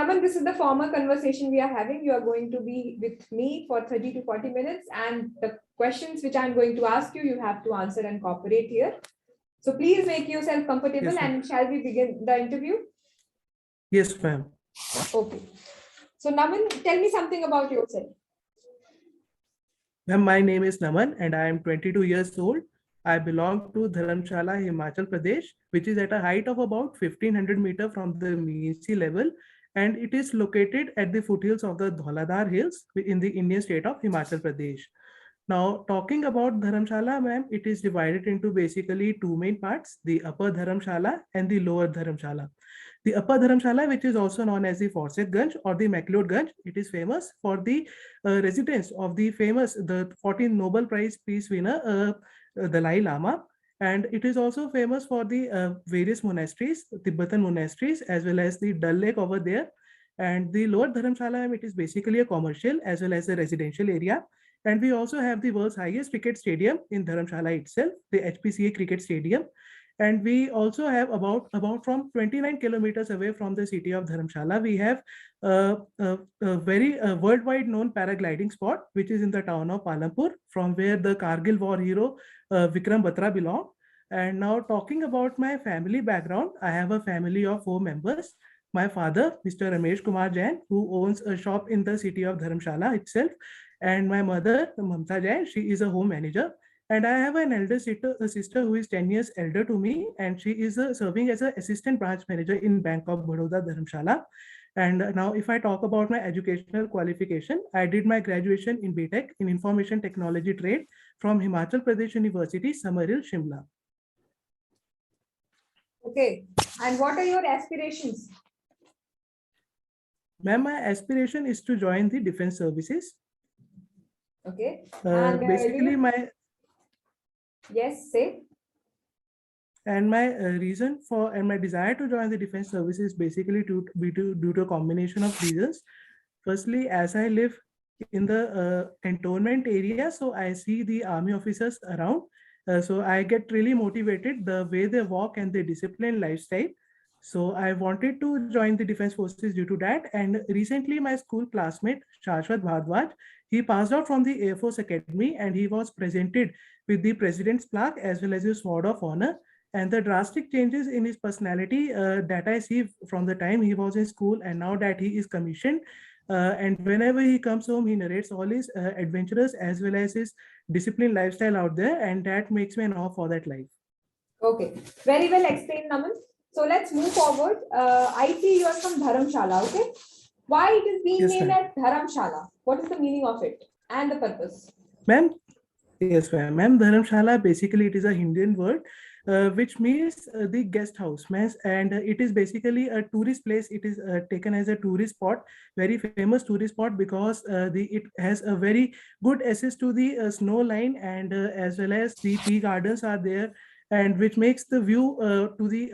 Naman, this is the formal conversation we are having. You are going to be with me for 30 to 40 minutes, and the questions which I'm going to ask you, you have to answer and cooperate here. So please make yourself comfortable. Yes, and shall we begin the interview? Yes, ma'am. Okay. So Naman, tell me something about yourself. Ma'am, my name is Naman and I am 22 years old. I belong to Dharamshala, Himachal Pradesh, which is at a height of about 1500 meters from the mean sea level, and it is located at the foothills of the Dhauladhar Hills in the Indian state of Himachal Pradesh. Now, talking about Dharamshala, ma'am, it is divided into basically two main parts, the Upper Dharamshala and the Lower Dharamshala. The Upper Dharamshala, which is also known as the Fawcett Ganj or the MacLeod Ganj, it is famous for the residence of the 14th Nobel Prize Peace winner, Dalai Lama. And it is also famous for the various monasteries, Tibetan monasteries, as well as the Dal Lake over there. And the Lower Dharamshala, it is basically a commercial as well as a residential area. And we also have the world's highest cricket stadium in Dharamshala itself, the HPCA Cricket Stadium. And we also have about from 29 kilometers away from the city of Dharamshala, we have a very worldwide known paragliding spot, which is in the town of Palampur, from where the Kargil war hero Vikram Batra belonged. And now talking about my family background, I have a family of 4 members. My father, Mr. Ramesh Kumar Jain, who owns a shop in the city of Dharamshala itself. And my mother, Mamta Jain, she is a home manager. And I have an elder sister who is 10 years elder to me, and she is serving as an assistant branch manager in Bank of Baroda, Dharamshala. And now if I talk about my educational qualification, I did my graduation in BTech in Information Technology Trade from Himachal Pradesh University, Samaril, Shimla. Okay. And what are your aspirations? Ma'am, my aspiration is to join the defense services. Okay. Basically, Yes, say. And my reason for and my desire to join the defense services basically due to a combination of reasons. Firstly, as I live in the cantonment area, so I see the army officers around. So I get really motivated the way they walk and their disciplined lifestyle. So I wanted to join the defense forces due to that. And recently, my school classmate Shashwat Bhardwaj, he passed out from the Air Force Academy and he was presented with the President's plaque as well as his Sword of Honor. And the drastic changes in his personality that I see from the time he was in school and now that he is commissioned. And whenever he comes home, he narrates all his adventures as well as his disciplined lifestyle out there. And that makes me an awe for that life. Okay, very well explained, Naman. So let's move forward. I see you are from Dharamshala, okay? Why it is being named as Dharamshala? What is the meaning of it and the purpose? Ma'am, yes, ma'am. Dharamshala, basically it is a Indian word, which means the guest house, and it is basically a tourist place. It is taken as a tourist spot, very famous tourist spot because it has a very good access to the snow line and as well as the tea gardens are there, and which makes the view to the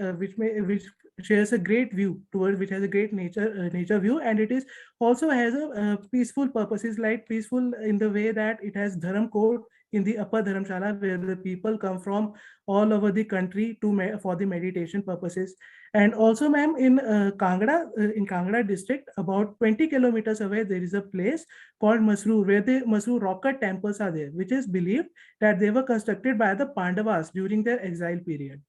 which shares a great view towards which has a great nature view, and it is also has a peaceful purposes, like peaceful in the way that it has dharam code in the Upper Dharamshala, where the people come from all over the country for the meditation purposes. And also, ma'am, in Kangra district, about 20 kilometers away, there is a place called Masru, where the Masru rock cut temples are there, which is believed that they were constructed by the Pandavas during their exile period.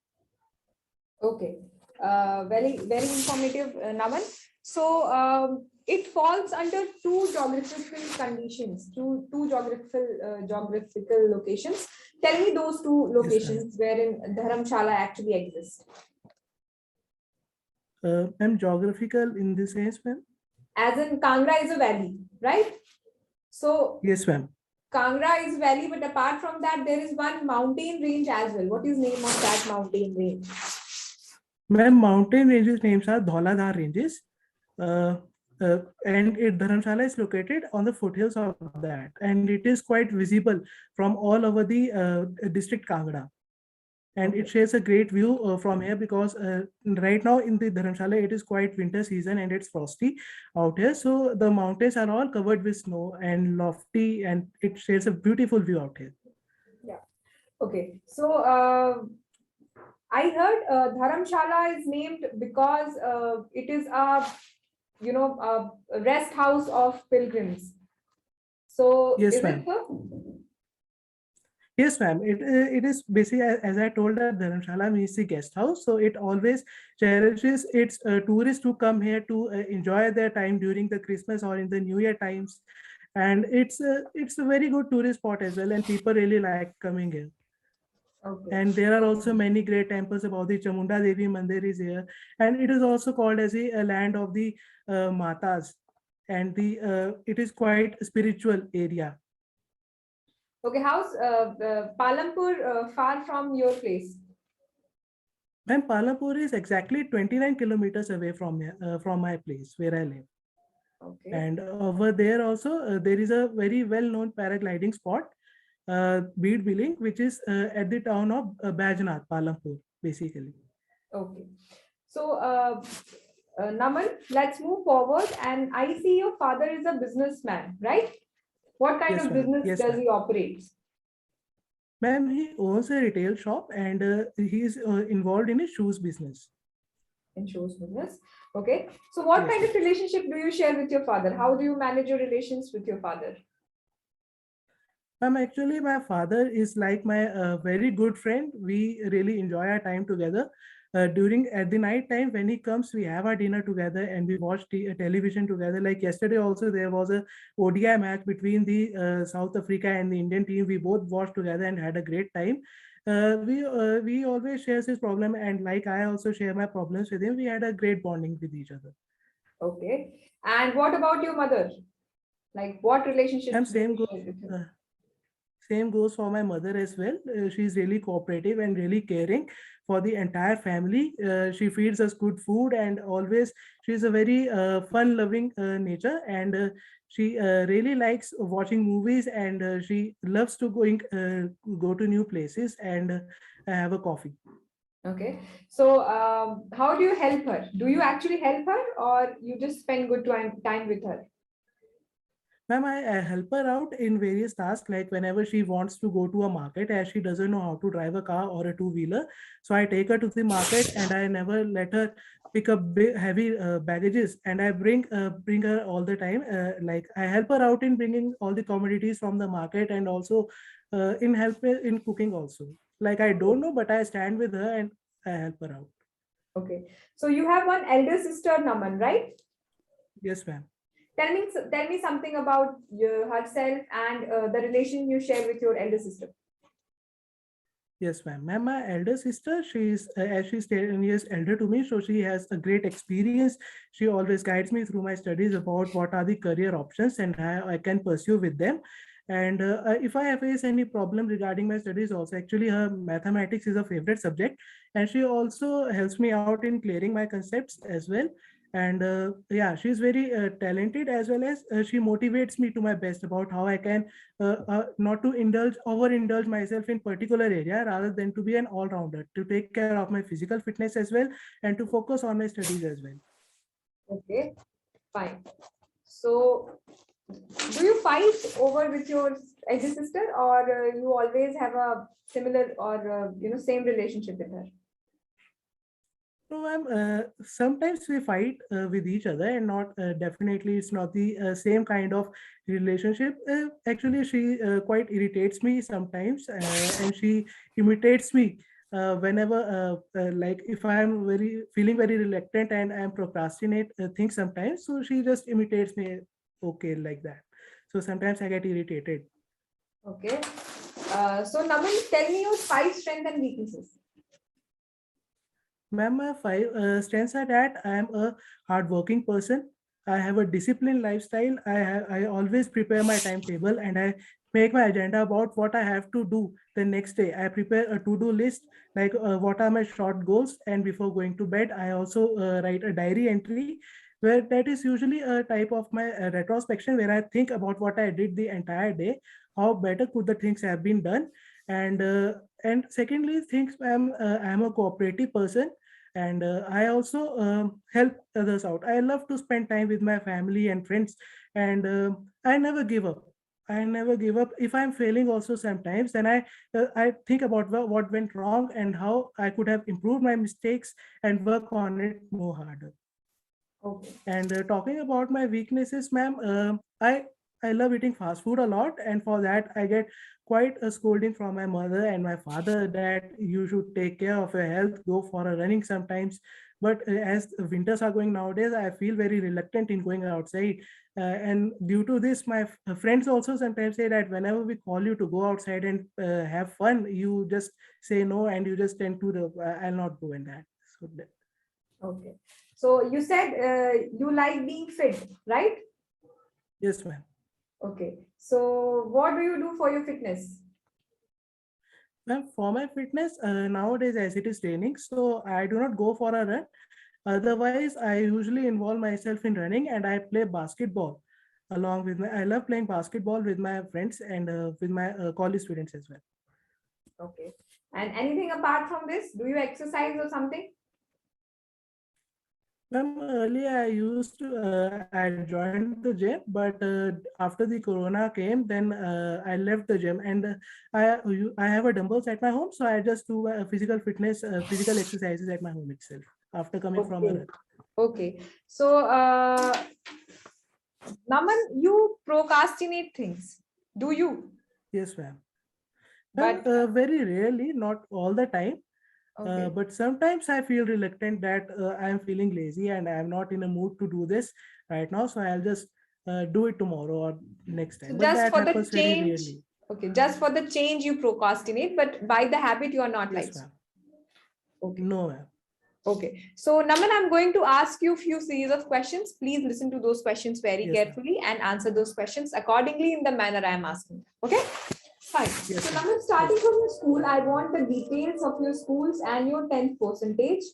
Okay, very, very informative, Naman. So it falls under two geographical conditions, two geographical locations. Tell me those two locations wherein Dharamshala actually exists. Ma'am, geographical in this sense, ma'am? As in Kangra is a valley, right? So yes, ma'am. Kangra is valley, but apart from that, there is one mountain range as well. What is the name of that mountain range? Ma'am, mountain ranges names are Dhauladhar ranges. And Dharamshala is located on the foothills of that, and it is quite visible from all over the district Kangra. And it shares a great view from here because right now in the Dharamshala, it is quite winter season and it's frosty out here. So the mountains are all covered with snow and lofty, and it shares a beautiful view out here. Yeah. Okay. So I heard Dharamshala is named because it is a rest house of pilgrims. So Yes, is it ma'am. so? Yes, ma'am. It is basically, as I told, that Dharamshala means the guest house. So it always cherishes its tourists who come here to enjoy their time during the Christmas or in the New Year times, and it's a very good tourist spot as well, and people really like coming here. Okay. And there are also Okay. many great temples about the Chamunda Devi Mandir is here, and it is also called as a land of the Matas, and the it is quite spiritual area. Okay. How's Palampur far from your place? And Palapur is exactly 29 kilometers away from here, from my place where I live. Okay. And over there also, there is a very well-known paragliding spot, Bead Billing, which is at the town of Bajnath, Palampur, basically. Okay. So, Naman, let's move forward. And I see your father is a businessman, right? What kind Yes, of ma'am. business Yes, does ma'am. he operate? Ma'am, he owns a retail shop, and he is involved in a shoes business. In shows business. Okay. So, what Yes, kind ma'am. of relationship do you share with your father? How do you manage your relations with your father? Actually, my father is like my very good friend. We really enjoy our time together. During at the night time when he comes, we have our dinner together and we watch television together. Like yesterday, also there was a ODI match between the South Africa and the Indian team. We both watched together and had a great time. We always share his problem, and like I also share my problems with him. We had a great bonding with each other. Okay. And what about your mother? Like, what And relationships do you same goes. share with her? Uh, Same goes for my mother as well. She's really cooperative and really caring for the entire family. She feeds us good food, and always she's a very fun-loving nature, and she really likes watching movies, and she loves to go to new places and have a coffee. Okay. So, how do you help her? Do you actually help her, or you just spend good time with her? Ma'am, I help her out in various tasks, like whenever she wants to go to a market, as she doesn't know how to drive a car or a two-wheeler. So I take her to the market, and I never let her pick up big, heavy baggages, and I bring her all the time. Like I help her out in bringing all the commodities from the market, and also in help in cooking also. Like I don't know, but I stand with her and I help her out. Okay. So you have one elder sister, Naman, right? Yes, ma'am. Tell me something about herself and the relation you share with your elder sister. Yes, ma'am. Ma'am, my elder sister, she's as she's 10 years elder to me, so she has a great experience. She always guides me through my studies about what are the career options and how I can pursue with them. And if I face any problem regarding my studies, also actually her mathematics is a favorite subject, and she also helps me out in clearing my concepts as well. And yeah, she's very talented, as well as she motivates me to my best about how I can not to overindulge myself in particular area, rather than to be an all-rounder, to take care of my physical fitness as well, and to focus on my studies as well. Okay, fine. So, do you fight over with your elder sister, or you always have a similar or same relationship with her? So, ma'am, sometimes we fight with each other, and not definitely it's not the same kind of relationship. Actually, she quite irritates me sometimes, and she imitates me whenever, like if I am very feeling very reluctant and I am procrastinate things sometimes. So she just imitates me, okay, like that. So sometimes I get irritated. Okay. So, Naman, tell me your five strengths and weaknesses. Ma'am, my five strengths are that I am a hardworking person. I have a disciplined lifestyle. I always prepare my timetable, and I make my agenda about what I have to do the next day. I prepare a to-do list, like what are my short goals, and before going to bed, I also write a diary entry where that is usually a type of my retrospection, where I think about what I did the entire day, how better could the things have been done, and secondly, things I'm a cooperative person, and I also help others out. I love to spend time with my family and friends, and I never give up. I never give up. If I'm failing also sometimes, then I think about what went wrong and how I could have improved my mistakes and work on it more harder. Okay. And talking about my weaknesses, ma'am, I love eating fast food a lot, and for that I get quite a scolding from my mother and my father that you should take care of your health, go for a running sometimes. But as winters are going nowadays, I feel very reluctant in going outside. And due to this, my friends also sometimes say that whenever we call you to go outside and have fun, you just say no and you just tend to the I'll not go in that. So Okay. So you said you like being fit, right? yes, ma'am. Okay. So what do you do for your fitness? Ma'am, for my fitness, nowadays as it is raining, so I do not go for a run. Otherwise, I usually involve myself in running and I play basketball along with my. I love playing basketball with my friends and with my college students as well. Okay. And anything apart from this? Do you exercise or something? Ma'am, earlier I used to I joined the gym, but after the corona came, then I left the gym and I have a dumbbells at my home, so I just do physical fitness, physical exercises at my home itself after coming from a Okay. run. Okay. So, Naman, you procrastinate things. Do you? Yes, ma'am. Ma'am, But very rarely, not all the time, okay. but sometimes I feel reluctant that I am feeling lazy and I am not in a mood to do this right now. So I'll just do it tomorrow or next So time. But just that for the happens very change, rarely. okay, just for the change you procrastinate, but by the habit you are not like Yes, so. ma'am. Okay. No, ma'am. Okay. So Naman, I'm going to ask you a few series of questions. Please listen to those questions very Yes, ma'am. carefully and answer those questions accordingly in the manner I am asking. Okay. Fine. So Yes, ma'am. Naman, starting Yes, from ma'am. your school, I want the details of your schools and your 10th percentage.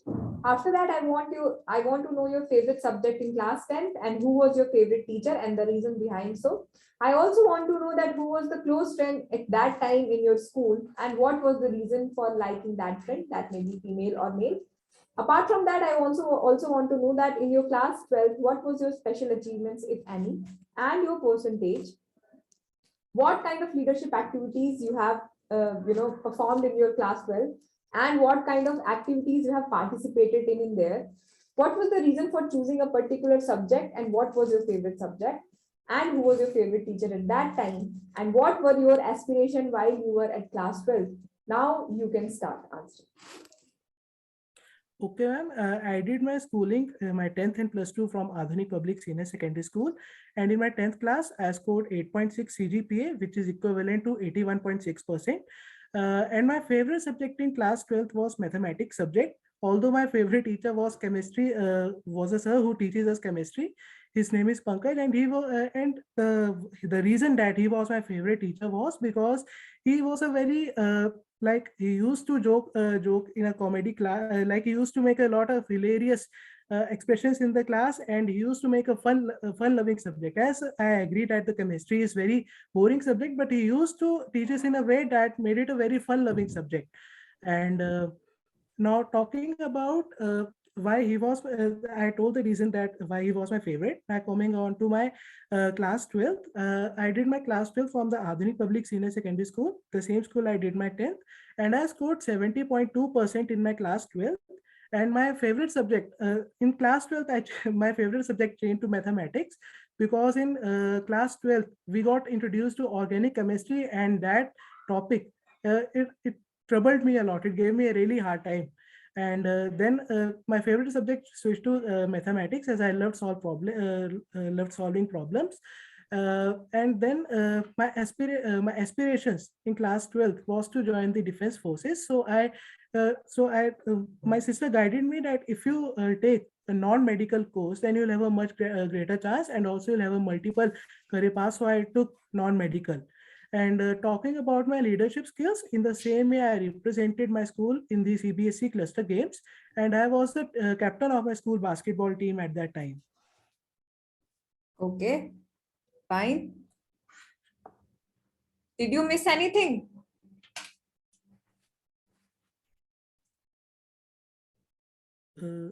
After that, I want to know your favorite subject in class 10th and who was your favorite teacher and the reason behind so. I also want to know that who was the close friend at that time in your school and what was the reason for liking that friend, that may be female or male. Apart from that, I also want to know that in your class 12, what was your special achievements, if any, and your percentage, what kind of leadership activities you have performed in your class 12, and what kind of activities you have participated in there. What was the reason for choosing a particular subject and what was your favorite subject, and who was your favorite teacher at that time, and what were your aspiration while you were at class 12. Now you can start answering. Okay, ma'am. I did my schooling, my 10th and plus 2 from Adhanik Public Senior Secondary School. And in my 10th class, I scored 8.6 CGPA, which is equivalent to 81.6%. And my favorite subject in class 12th was mathematics subject. Although my favorite teacher was chemistry, was a sir who teaches us chemistry. His name is Pankaj, and the reason that he was my favorite teacher was because he was a very like he used to joke in a comedy class, like he used to make a lot of hilarious expressions in the class, and he used to make a fun loving subject. As I agree that the chemistry is very boring subject, but he used to teach us in a way that made it a very fun loving subject. And now talking about why he was I told the reason that why he was my favorite. Now coming on to my class 12th, I did my class 12 from the Adhanik Public Senior Secondary School, the same school I did my 10th, and I scored 70.2% in my class 12th. And my favorite subject in class 12th, my favorite subject changed to mathematics, because in class 12th we got introduced to organic chemistry, and that topic, it troubled me a lot. It gave me a really hard time. And then my favorite subject switched to mathematics, as I loved solving problems. And then my aspirations in class 12th was to join the defense forces. My sister guided me that if you take a non-medical course, then you'll have a much greater chance, and also you'll have a multiple career paths. So I took non-medical. And talking about my leadership skills, in the same way, I represented my school in the CBSE cluster games, and I was the captain of my school basketball team at that time. Okay, fine. Did you miss anything? Uh,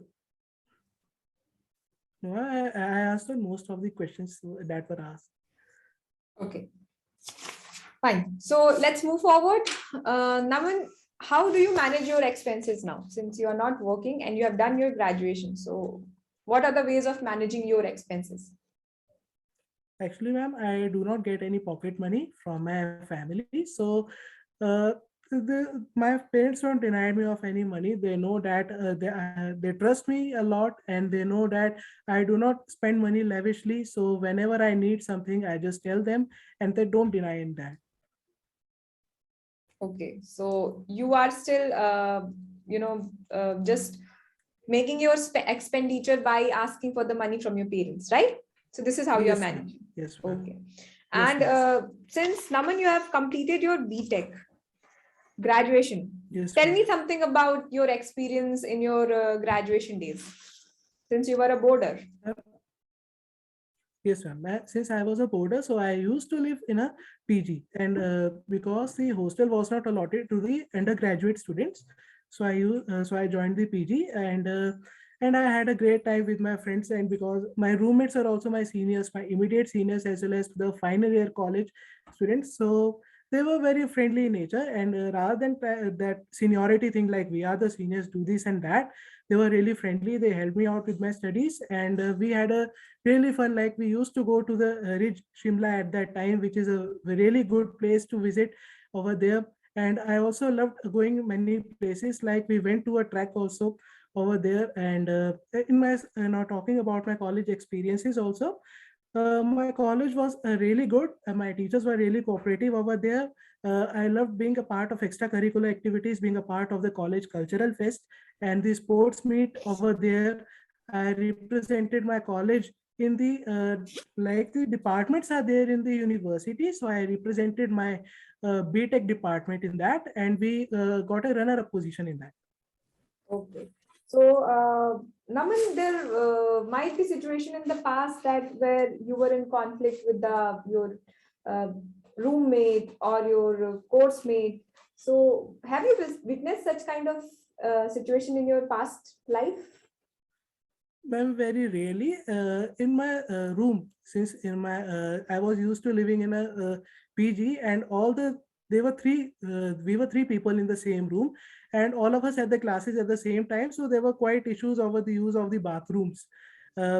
no, I answered most of the questions that were asked. Okay, fine. So let's move forward. Naman, how do you manage your expenses now since you are not working and you have done your graduation? So What are the ways of managing your expenses? Actually, ma'am, I do not get any pocket money from my family. So, uh, my parents don't deny me of any money. They know that they trust me a lot, and they know that I do not spend money lavishly. So, whenever I need something, I just tell them, and they don't deny in that. Okay, so you are still, just making your expenditure by asking for the money from your parents, right? So this is how you are Yes, ma'am. managing. Yes, ma'am. Okay. Yes, And ma'am. since Naman, you have completed your BTech graduation, Yes, tell me ma'am. something about your experience in your graduation days, since you were a boarder. Yes, ma'am. Since I was a boarder, so I used to live in a PG, and because the hostel was not allotted to the undergraduate students, so I joined the PG, and I had a great time with my friends, and because my roommates are also my seniors, my immediate seniors, as well as the final year college students, so they were very friendly in nature, and rather than that seniority thing, like we are the seniors, do this and that, they were really friendly. They helped me out with my studies, and we had a really fun. Like we used to go to the Ridge Shimla at that time, which is a really good place to visit over there. And I also loved going many places. Like we went to a track also over there. And in my now talking about my college experiences also, my college was really good. My teachers were really cooperative over there. I loved being a part of extracurricular activities, being a part of the college cultural fest and the sports meet over there. I represented my college in the like the departments are there in the university. So I represented my BTech department in that, and we got a runner-up position in that. Okay. So, Naman, there might be situation in the past that where you were in conflict with your uh, roommate or your course mate. So, have you witnessed such kind of situation in your past life? Ma'am, very rarely in my room, since in my I was used to living in a PG, and all the they were three we were three people in the same room, and all of us had the classes at the same time. So there were quite issues over the use of the bathrooms,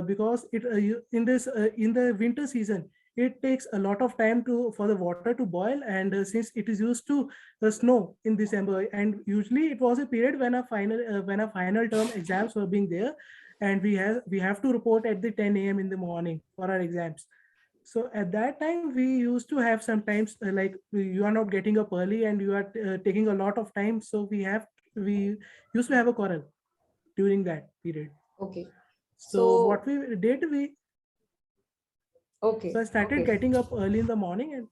because in this in the winter season it takes a lot of time to for the water to boil, and since it is used to snow in December, and usually it was a period when a final term exams were being there, and we have to report at the 10 a.m. in the morning for our exams. So at that time we used to have sometimes like you are not getting up early and you are taking a lot of time, so we used to have a quarrel during that period. Okay. So what So, we did, we so okay, I started okay. getting up early in the morning. And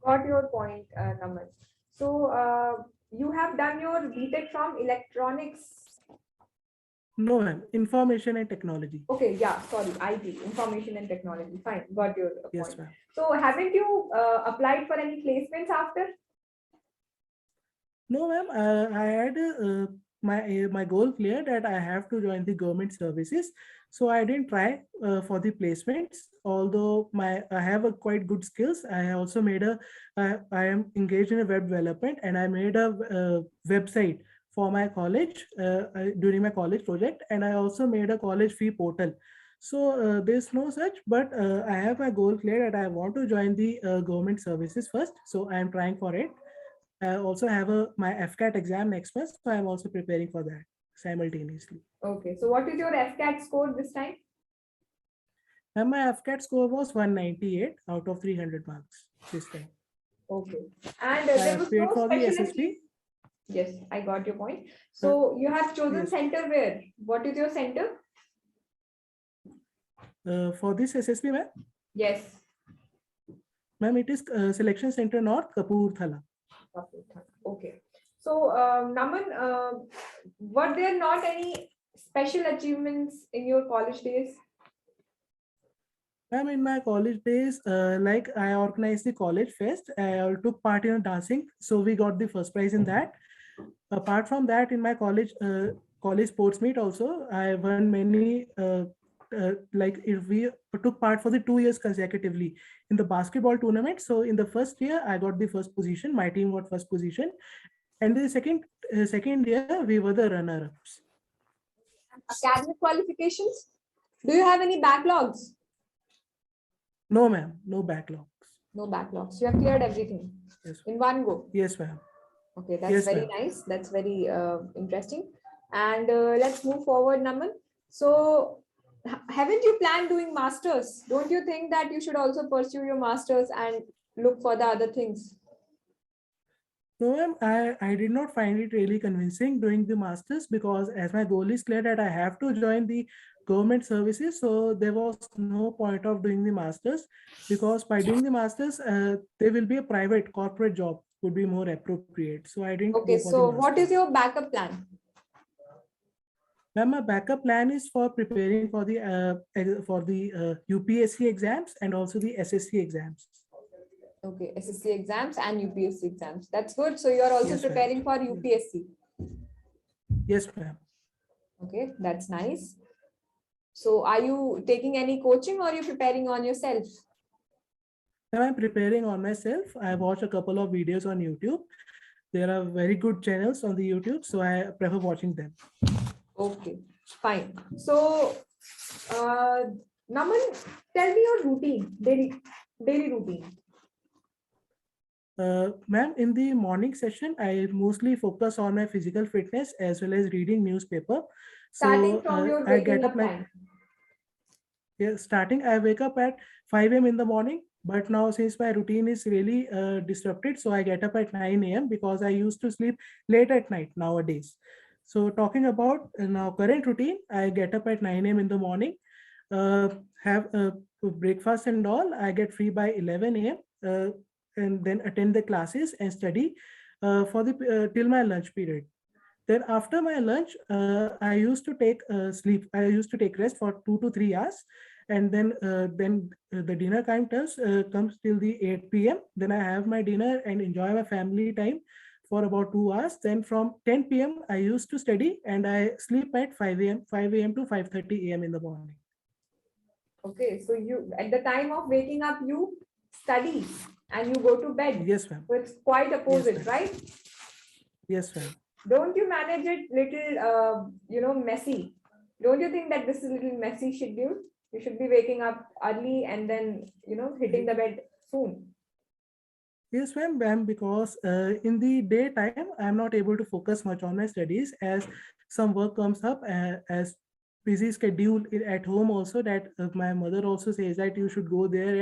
Got your point, Naman. So, you have done your BTech from electronics. no, ma'am, information and technology. Okay, yeah, sorry, IT, information and technology. Fine, got your Yes, point. ma'am. So, haven't you applied for any placements after? No, ma'am. I had my goal clear that I have to join the government services. So I didn't try for the placements. Although I have a quite good skills. I also made I am engaged in a web development, and I made a website for my college during my college project, and I also made a college fee portal. So there's no such, but I have my goal clear that I want to join the government services first. So I am trying for it. I also have my Fcat exam next month, so I'm also preparing for that simultaneously. Okay, so what is your FCAT score this time? And my Fcat score was 198 out of 300 marks this time. Okay, and I there have was paid no for the special SSP. achievement. Yes, I got your point. Uh, So, you have chosen yes, center where? What is your center? for this SSP, Yes. ma'am, it is Selection Center North, Kapurthala. Okay. So, Naman, were there not any special achievements in your college days? Ma'am, in my college days, like I organized the college fest, I took part in dancing, so we got the first prize in that. Apart from that, in my college sports meet also, I won many like if we took part for the 2 years consecutively in the basketball tournament. So in the first year I got the first position, my team got first position, and the second year we were the runner ups. academic qualifications? Do you have any backlogs? No, ma'am. No backlogs. No backlogs. You have cleared everything Yes. in one go. Yes, ma'am. Okay, that's Yes, very ma'am. nice. That's very interesting. And let's move forward, Naman. So, haven't you planned doing masters? Don't you think that you should also pursue your masters and look for the other things? No, ma'am, I did not find it really convincing doing the masters because as my goal is clear that I have to join the government services, so there was no point of doing the masters because by doing the masters, there will be a private corporate job would be more appropriate. So I didn't Okay, go for the so what is masters. your backup plan? Ma'am, my backup plan is for preparing for the UPSC exams and also the SSC exams. Okay, SSC exams and UPSC exams. That's good. So you are also Yes, ma'am. preparing for UPSC. Yes, ma'am. Okay, that's nice. So are you taking any coaching or are you preparing on yourself? Now I'm preparing on myself. I watch a couple of videos on YouTube. There are very good channels on the YouTube, so I prefer watching them. Okay, fine. So, Naman, tell me your routine, daily routine. Ma'am, in the morning session, I mostly focus on my physical fitness as well as reading newspaper. Starting So from your I get waking up up like time. starting. I wake up at 5 a.m. in the morning. But now since my routine is really disrupted, so I get up at 9 a.m. because I used to sleep late at night nowadays. So talking about now current routine, I get up at 9 a.m. in the morning, uh, have breakfast and all. I get free by 11 a.m. And then attend the classes and study for the till my lunch period. Then after my lunch, I used to take sleep. I used to take rest for 2 to 3 hours, and then the dinner time comes till the 8 p.m. Then I have my dinner and enjoy my family time for about 2 hours. Then from 10 p.m. I used to study and I sleep at 5 a.m. to 5:30 a.m. in the morning. Okay, so you at the time of waking up, you study and you go to bed. Yes, ma'am. So it's quite Yes, opposite, ma'am. right? Yes, ma'am. Don't you manage it little, messy? Don't you think that this is a little messy schedule? You should be waking up early and then, hitting the bed soon. Yes, ma'am, because in the daytime, I'm not able to focus much on my studies as some work comes up as busy schedule at home also that my mother also says that you should go there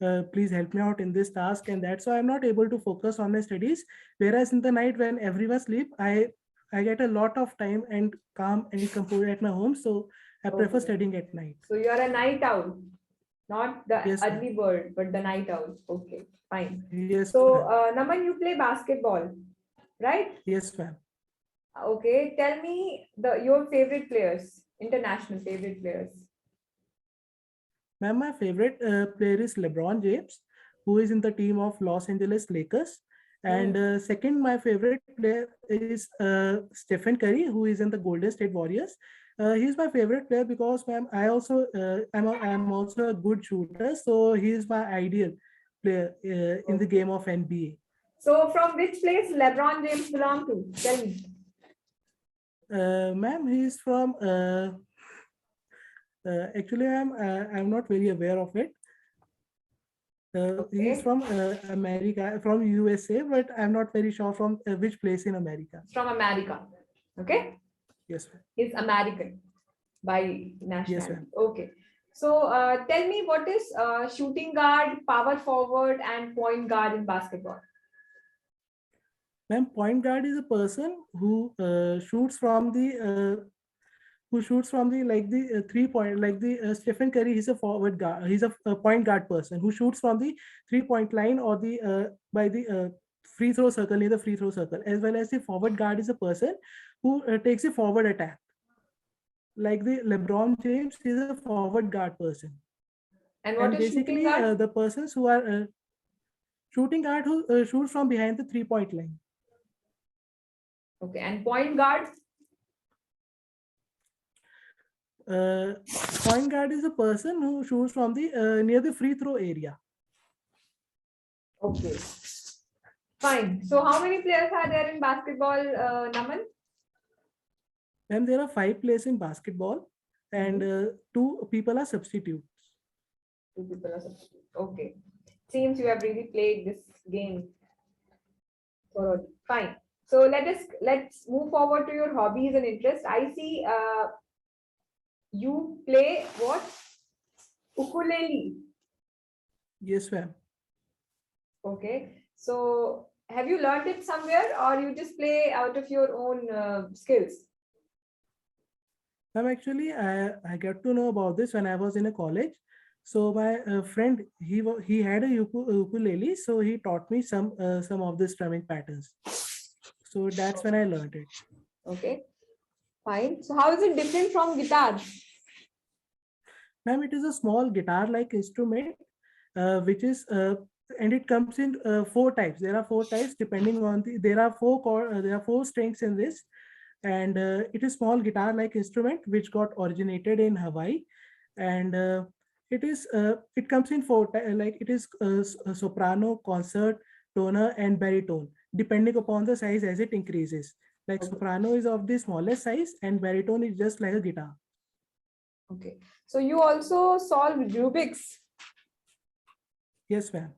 and please help me out in this task and that. So I'm not able to focus on my studies. Whereas in the night when everyone sleep, I get a lot of time and calm and composure at my home. So I prefer Okay. studying at night. So you're a night owl, not the Yes, ma'am. early bird, but the night owl. Okay, fine. Yes, So, ma'am. Naman, you play basketball, right? Yes, ma'am. Okay, tell me your favorite players, international favorite players. Ma'am, my favorite player is LeBron James, who is in the team of Los Angeles Lakers. And Hmm. second, my favorite player is Stephen Curry, who is in the Golden State Warriors. He's my favorite player because, ma'am, I'm also a good shooter, so he is my ideal player in the Okay. game of NBA. So, from which place LeBron James belong to? Tell me. Ma'am, he's from actually, I'm not very aware of it. He's Okay, from America, from USA, but I'm not very sure from which place in America. it's from America. Okay, Yes, ma'am. he's American by Yes, nationality. ma'am. Okay. So, tell me what is shooting guard, power forward, and point guard in basketball? Ma'am, point guard is a person who shoots from the like the 3 point like the Stephen Curry. He's a forward guard. He's a point guard person who shoots from the 3 point line or the by the free throw circle near the free throw circle, as well as the forward guard is a person who takes a forward attack. Like the LeBron James is a forward guard person, And and what is shooting basically guard? the persons who are shooting guard who shoots from behind the 3 point line. Okay, and point guard? Uh, Point guard is a person who shoots from the near the free throw area. Okay, fine. So, how many players are there in basketball, Naman? Ma'am, there are 5 players in basketball, and Mhm. 2 people are substitutes. Two people are substitute. Okay. Seems you have really played this game thoroughly. Fine. So let's move forward to your hobbies and interests. I see you play what? Ukulele. Yes, ma'am. Okay. So have you learned it somewhere or you just play out of your own skills? Ma'am, actually, I got to know about this when I was in a college. So my friend, he had a ukulele, so he taught me some of the strumming patterns. So that's when I learned it. Okay. Fine. So how is it different from guitar? Ma'am, it is a small guitar-like instrument, which is and it comes in 4 types. There are 4 types depending on there are there are 4 strings in this, and it is small guitar-like instrument which got originated in Hawaii, and it comes in like it is a soprano, concert, tenor, and baritone depending upon the size as it increases. Like Okay. soprano is of the smallest size, and baritone is just like a guitar. Okay. So you also solve Rubik's. Yes, ma'am.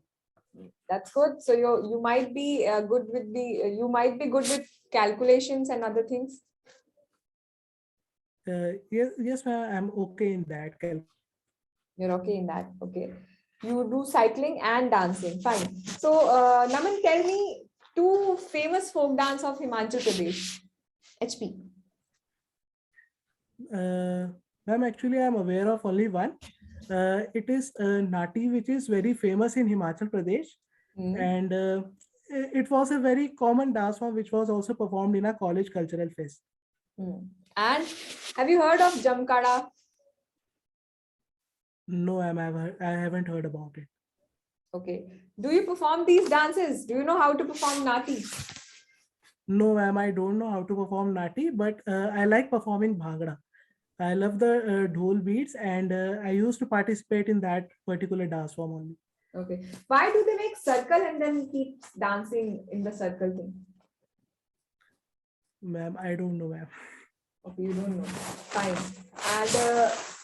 That's good. So you might be good with the you might be good with calculations and other things. Yes, ma'am. I'm okay in that calculation. You're okay in that. Okay. You do cycling and dancing. Fine. So Naman, tell me two famous folk dance of Himachal Pradesh. HP. Ma'am, actually, I'm aware of only one. It is Nati, which is very famous in Himachal Pradesh, Hmm. and it was a very common dance form which was also performed in a college cultural fest. Hmm. And have you heard of Jamkara? No, I haven't heard about it. Okay. Do you perform these dances? Do you know how to perform Nati? No, ma'am, I don't know how to perform Nati, but I like performing Bhangra. I love the dhol beats, and I used to participate in that particular dance form only. Okay. Why do they make circle and then keep dancing in the circle thing? Ma'am, I don't know, ma'am. Okay, you don't know. Fine. And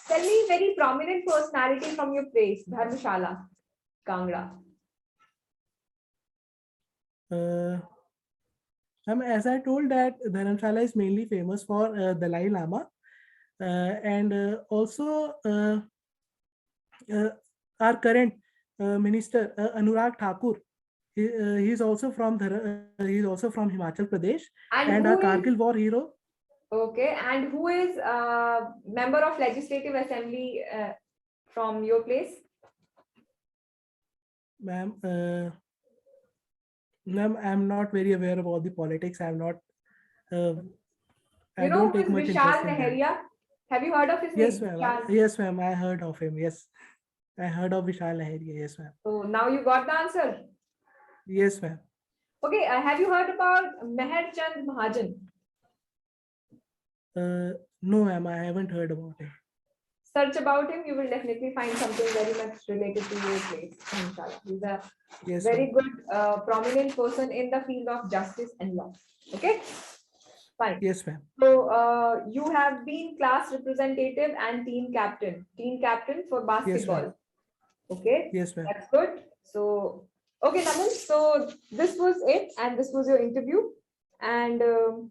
tell me very prominent personality from your place, Dharmshala, Kangra. Uh, as I told that Dharamshala is mainly famous for Dalai Lama, and also uh, our current minister Anurag Thakur. He is also from Himachal Pradesh, and And our who Kargil is war hero, okay? And who is member of Legislative Assembly from your place? ma'am. Ma'am, I'm not very aware about the politics. Uh, You I know don't who take is much interest Vishal in that. Neheria? Have you heard of his Yes, name? ma'am. Vishal. Yes, ma'am. I heard of him. Yes, I heard of Vishal Lahiri. Yes, ma'am. So now you got the answer. Yes, ma'am. Okay, have you heard about Meher Chand Mahajan? No, ma'am. I haven't heard about it. Search about him, you will definitely find something very much related to your place. Inshallah. He's a Yes, ma'am. very good, prominent person in the field of justice and law. Okay, fine. Yes, ma'am. So you have been class representative and team captain for Yes, ma'am. basketball. Okay, Yes, ma'am. that's good. So, okay, Naman. So this was it, and this was your interview. And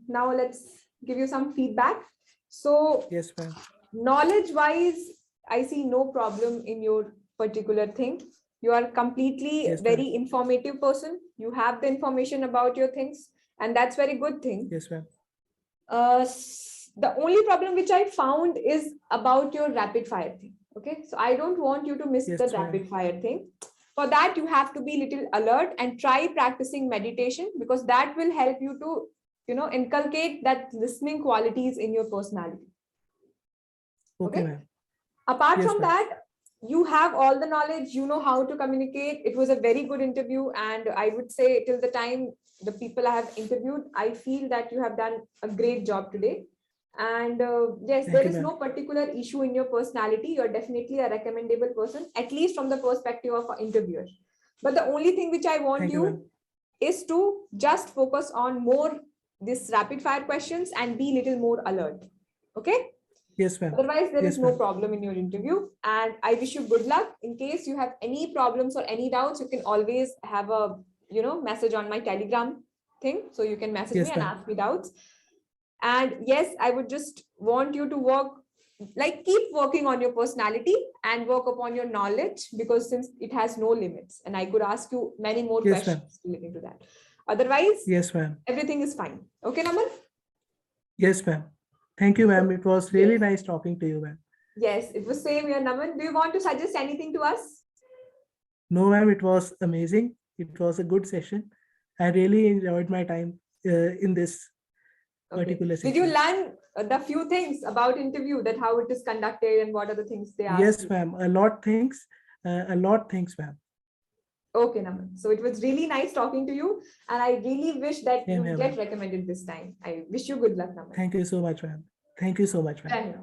now let's give you some feedback. So Yes, ma'am. knowledge wise, I see no problem in your particular thing. You are completely Yes, ma'am. very informative person. You have the information about your things, and that's very good thing. Yes, ma'am. The only problem which I found is about your rapid fire thing. Okay, so I don't want you to miss the Yes, ma'am. rapid fire thing. For that, you have to be little alert and try practicing meditation, because that will help you to, inculcate that listening qualities in your personality. Okay, Okay. ma'am. Apart Yes, from ma'am. that, you have all the knowledge, you know how to communicate. It was a very good interview, and I would say till the time the people I have interviewed, I feel that you have done a great job today. And yes, Thank there you, is ma'am. no particular issue in your personality. You're definitely a recommendable person, at least from the perspective of an interviewer. But the only thing which I want Thank you, you ma'am. is to just focus on more this rapid fire questions and be little more alert. Okay. Yes, ma'am. Otherwise, there is Yes, no ma'am. problem in your interview. And I wish you good luck. In case you have any problems or any doubts, you can always have a message on my Telegram thing. So you can message me Yes, and ma'am. ask me doubts. And yes, I would just want you to work, like keep working on your personality and work upon your knowledge, because since it has no limits, and I could ask you many more Yes, ma'am. questions relating to that. Otherwise, Yes, ma'am. everything is fine. Okay, Naman? Yes, ma'am. Thank you, ma'am. It was really Yes. nice talking to you, ma'am. Yes, it was same here, Naman. Do you want to suggest anything to us? No, ma'am, it was amazing. It was a good session. I really enjoyed my time in this Okay. particular Did you session. learn the few things about interview, that how it is conducted and what are the things they ask Yes, you? ma'am. A lot things. A lot things, ma'am. Okay, Naman. So it was really nice talking to you, and I really wish that Same you here, get ma'am. recommended this time. I wish you good luck, Naman. Thank you so much, ma'am. Thank you so much, ma'am. Thank you.